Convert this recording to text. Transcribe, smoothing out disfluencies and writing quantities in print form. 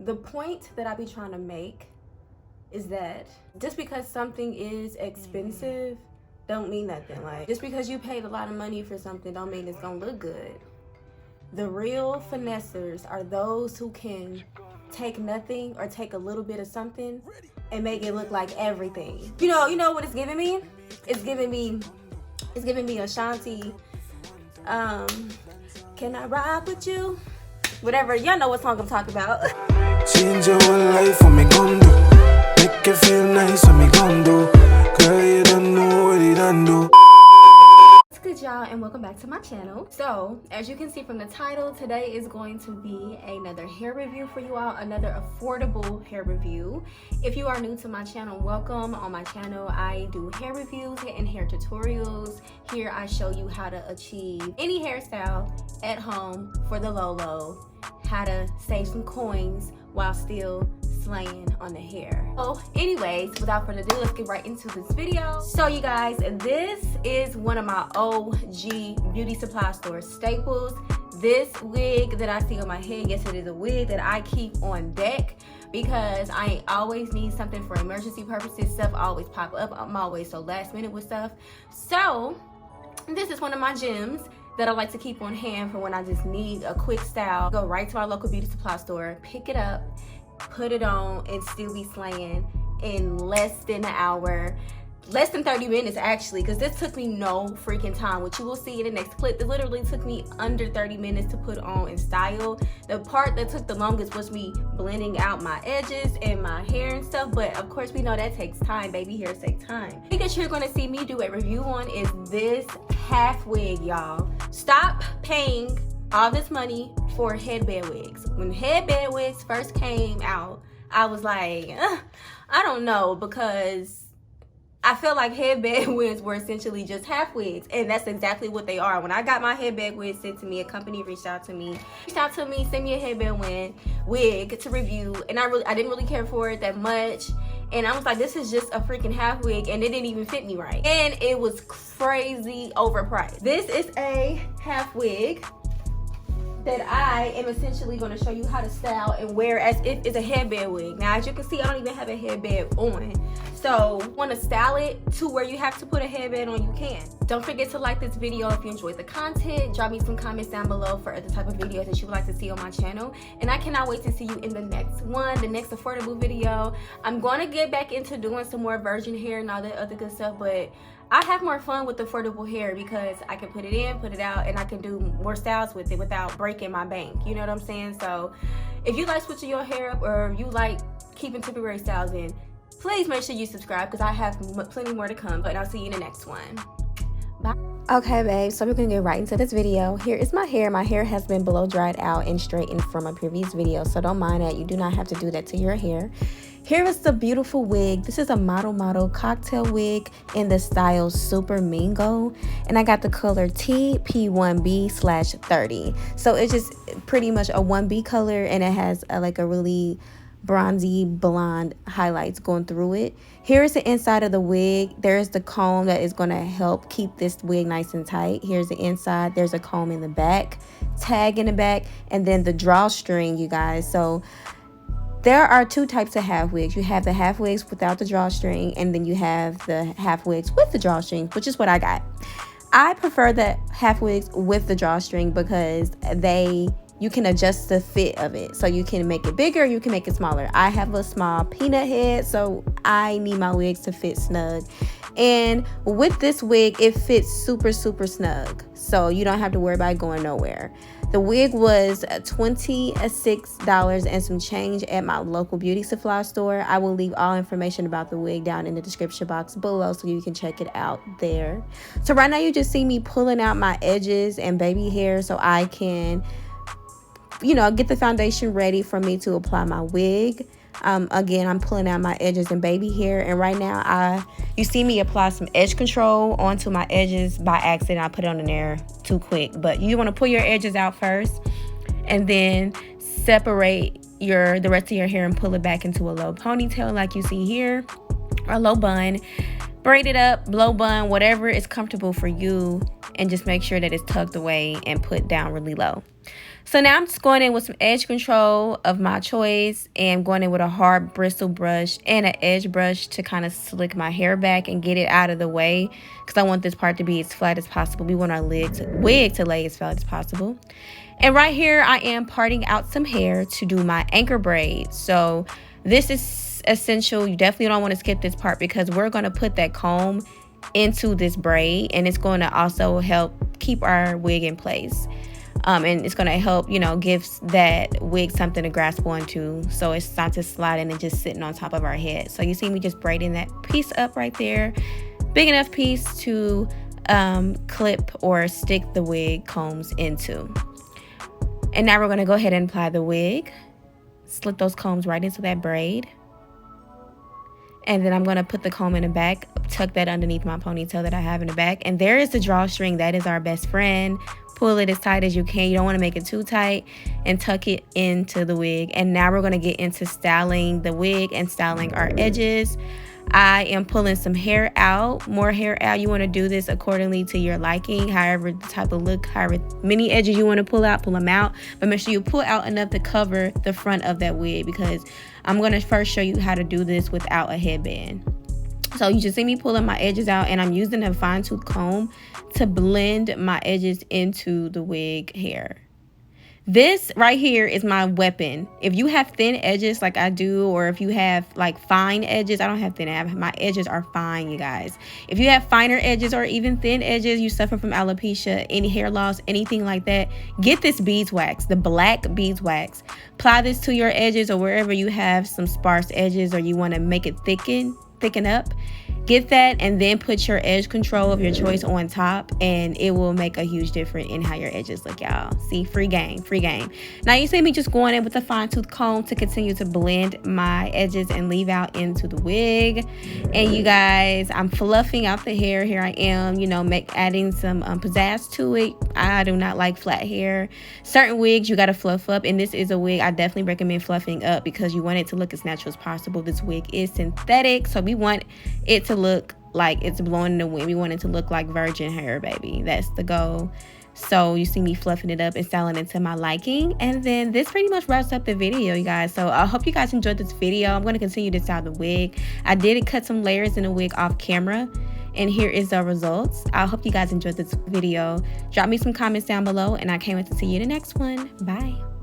the point that I be trying to make is that just because something is expensive don't mean nothing. Like, just because you paid a lot of money for something don't mean it's gonna look good. The real finessers are those who can take nothing or take a little bit of something and make it look like everything. You know what it's giving me? It's giving me Ashanti. Can I ride with you? Whatever, y'all know what song I'm talking about. Change your whole life, what me gon' do? Make you feel nice, what me gon' do? Girl, you don't know what you done do. What's good, y'all, and welcome back to my channel. So, as you can see from the title, today is going to be another hair review for you all, another affordable hair review. If you are new to my channel, welcome. On my channel, I do hair reviews and hair tutorials. Here, I show you how to achieve any hairstyle at home for the low, how to save some coins while still slaying on the hair. So anyways, without further ado, let's get right into this video. So you guys, this is one of my OG beauty supply store staples. This wig that I see on my head, yes, it is a wig that I keep on deck because I always need something for emergency purposes. Stuff always pop up. I'm always so last minute with stuff. So this is one of my gems that I like to keep on hand for when I just need a quick style. Go right to our local beauty supply store, pick it up, put it on, and still be slaying in less than an hour. Less than 30 minutes actually, because this took me no freaking time. What you will see in the next clip, it literally took me under 30 minutes to put on and style. The part that took the longest was me blending out my edges and my hair and stuff, but of course we know that takes time. Baby hairs take time. I think that you're gonna see me do a review on is this half wig, y'all. Stop paying all this money for headband wigs. When headband wigs first came out, I was like, I don't know, because I feel like headband wigs were essentially just half wigs, and that's exactly what they are. When I got my headband wig sent to me, a company reached out to me, sent me a headband wig to review, and I didn't really care for it that much. And I was like, this is just a freaking half wig, and it didn't even fit me right. And it was crazy overpriced. This is a half wig that I am essentially going to show you how to style and wear as if it's a headband wig. Now, as you can see, I don't even have a headband on. So, want to style it to where you have to put a headband on, you can. Don't forget to like this video if you enjoyed the content. Drop me some comments down below for other type of videos that you would like to see on my channel. And I cannot wait to see you in the next one, the next affordable video. I'm going to get back into doing some more virgin hair and all that other good stuff, but I have more fun with affordable hair because I can put it in, put it out, and I can do more styles with it without breaking my bank. You know what I'm saying? So if you like switching your hair up or you like keeping temporary styles in, please make sure you subscribe because I have plenty more to come. But I'll see you in the next one. Bye. Okay, babe, so we're gonna get right into this video. Here is my hair. My hair has been blow dried out and straightened from a previous video, so don't mind that. You do not have to do that to your hair. Here is the beautiful wig. This is a Model cocktail wig in the style Supermingo, and I got the color TP1B/30. So it's just pretty much a 1B color, and it has like a really bronzy blonde highlights going through it. Here is the inside of the wig. There's the comb that is going to help keep this wig nice and tight. Here's the inside. There's a comb in the back, tag in the back, and then the drawstring, you guys. So there are two types of half wigs. You have the half wigs without the drawstring, and then you have the half wigs with the drawstring, which is what I got. I prefer the half wigs with the drawstring because you can adjust the fit of it. So you can make it bigger, you can make it smaller. I have a small peanut head, so I need my wigs to fit snug. And with this wig, it fits super snug, so you don't have to worry about going nowhere. The wig was $26 and some change at my local beauty supply store. I will leave all information about the wig down in the description box below so you can check it out there. So right now you just see me pulling out my edges and baby hair so I can, you know, get the foundation ready for me to apply my wig. Again, I'm pulling out my edges and baby hair, and right now you see me apply some edge control onto my edges by accident. I put it on there too quick, but you want to pull your edges out first and then separate the rest of your hair and pull it back into a low ponytail like you see here, or a low bun. Braid it up, blow bun, whatever is comfortable for you, and just make sure that it's tucked away and put down really low. So now I'm just going in with some edge control of my choice and going in with a hard bristle brush and an edge brush to kind of slick my hair back and get it out of the way, because I want this part to be as flat as possible. We want our wig to lay as flat as possible. And right here I am parting out some hair to do my anchor braid. So this is essential. You definitely don't want to skip this part because we're going to put that comb into this braid, and it's going to also help keep our wig in place. And it's going to help, you know, give that wig something to grasp onto, so it's not just sliding and just sitting on top of our head. So you see me just braiding that piece up right there, big enough piece to clip or stick the wig combs into. And now we're going to go ahead and apply the wig, slip those combs right into that braid. And then I'm going to put the comb in the back, tuck that underneath my ponytail that I have in the back. And there is the drawstring. That is our best friend. Pull it as tight as you can. You don't want to make it too tight, and tuck it into the wig. And now we're going to get into styling the wig and styling our edges. I am pulling some hair out, more hair out. You want to do this accordingly to your liking, however the type of look, however many edges you want to pull out, pull them out. But make sure you pull out enough to cover the front of that wig, because I'm going to first show you how to do this without a headband. So you just see me pulling my edges out, and I'm using a fine tooth comb to blend my edges into the wig hair. This right here is my weapon. If you have thin edges like I do, or if you have like fine edges, I don't have thin, my edges are fine, you guys. If you have finer edges or even thin edges, you suffer from alopecia, any hair loss, anything like that, get this beeswax, the black beeswax. Apply this to your edges or wherever you have some sparse edges or you want to make it thicken up. Get that, and then put your edge control of your choice on top, and it will make a huge difference in how your edges look, y'all. See, free game. Now you see me just going in with a fine tooth comb to continue to blend my edges and leave out into the wig. And you guys, I'm fluffing out the hair. Here I am, you know, adding some pizzazz to it. I do not like flat hair. Certain wigs you got to fluff up, and this is a wig I definitely recommend fluffing up because you want it to look as natural as possible. This wig is synthetic, so we want it to look like it's blowing in the wind. We want it to look like virgin hair, baby. That's the goal. So you see me fluffing it up and styling it to my liking. And then this pretty much wraps up the video, you guys. So I hope you guys enjoyed this video. I'm going to continue to style the wig. I did cut some layers in the wig off camera, and here is the results. I hope you guys enjoyed this video. Drop me some comments down below, and I can't wait to see you in the next one. Bye.